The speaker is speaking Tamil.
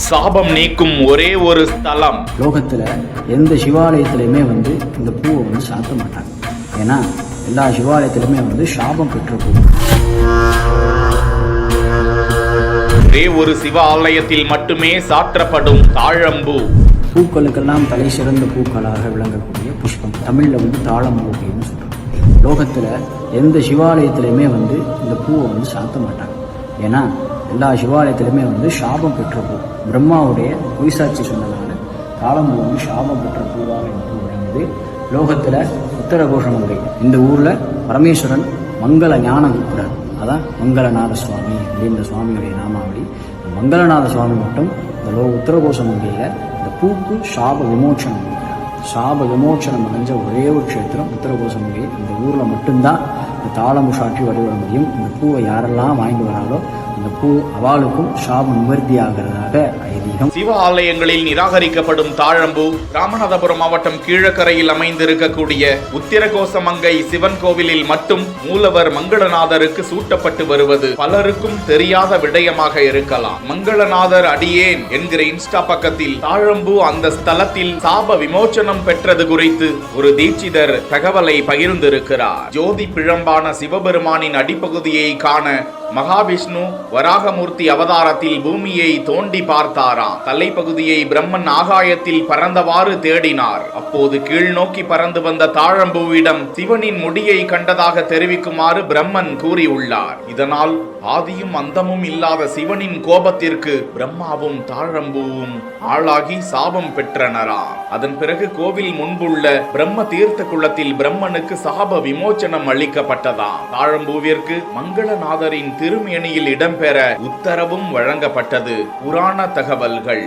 சாபம் நீக்கும் ஒரே ஒரு ஸ்தலம். லோகத்தில் எந்த சிவாலயத்திலையுமே இந்த பூவை சாத்த மாட்டாங்க. ஏன்னா எல்லா சிவாலயத்திலுமே சாபம் பெற்ற பூ. ஒரே ஒரு சிவ ஆலயத்தில் மட்டுமே சாற்றப்படும் தாழம்பூ. பூக்களுக்கெல்லாம் தலை சிறந்த பூக்களாக விளங்கக்கூடிய புஷ்பம். தமிழில் தாழம்பூ அப்படின்னு சொல்கிறோம். லோகத்தில் எந்த சிவாலயத்திலையுமே இந்த பூவை சாத்த மாட்டாங்க. ஏன்னா எல்லா சிவாலயத்திலுமே சாபம் பெற்ற பூ. பிரம்மாவுடைய பொய்சாட்சி சொன்னதால தாழம்பூ சாபம் பெற்ற பூவாக பூ விளங்குது. லோகத்தில் உத்தரகோஷமங்கை இந்த ஊரில் பரமேஸ்வரன் மங்கள ஞானகுப்தர், அதான் மங்களநாத சுவாமி அப்படின்ற சுவாமியுடைய நாமாவளி. மங்களநாத சுவாமி மட்டும் இந்த உத்தரகோஷமங்கையில் இந்த பூக்கு சாப விமோச்சனம். சாப விமோச்சனம் அடைஞ்ச ஒரே ஒரு க்ஷேத்திரம் உத்தரகோஷமங்கை. இந்த ஊரில் மட்டும்தான் இந்த தாளம்பு சாற்றி வழிபட முடியும். இந்த பூவை யாரெல்லாம் வாங்கிட்டு வராங்களோ இந்த பூ அவளுக்கும் சாபம் நிவர்த்தி ஆகிறதாக ஐதீகம். சிவ ஆலயங்களில் நிராகரிக்கப்படும் தாழம்பூ ராமநாதபுரம் மாவட்டம் கீழக்கரையில் அமைந்திருக்கக்கூடிய உத்திரகோசமங்கை சிவன் கோவிலில் மட்டும் மூலவர் மங்களநாதருக்கு சூட்டப்பட்டு வருவது பலருக்கும் தெரியாத விடயமாக இருக்கலாம். மங்களநாதர் அடியேன் என்கிற இன்ஸ்டா பக்கத்தில் தாழம்பூ அந்த ஸ்தலத்தில் சாப விமோச்சனம் பெற்றது குறித்து ஒரு தீட்சிதர் தகவலை பகிர்ந்திருக்கிறார். ஜோதி பிழம்பான சிவபெருமானின் அடிப்பகுதியை காண மகாவிஷ்ணு வராகமூர்த்தி அவதாரத்தில் பூமியை தோண்டி பார்த்தாராம். தலைப்பகுதியை பிரம்மன் ஆகாயத்தில் பறந்தவாறு தேடினார். அப்போது கீழ் நோக்கி பறந்து வந்த தாழம்பூவிடம் சிவனின் முடியை கண்டதாக தெரிவிக்குமாறு பிரம்மன் கூறியுள்ளார். இதனால் ஆதியும் அந்தமும் இல்லாத சிவனின் கோபத்திற்கு பிரம்மாவும் தாழம்பூவும் ஆளாகி சாபம் பெற்றனராம். அதன் பிறகு கோவில் முன்புள்ள பிரம்ம தீர்த்த குளத்தில் பிரம்மனுக்கு சாப விமோச்சனம் அளிக்கப்பட்டதாம். தாழம்பூவிற்கு மங்களநாதரின் திருமேனியில் இடம்பெற உத்தரவும் வழங்கப்பட்டது. புராண தகவல்கள்.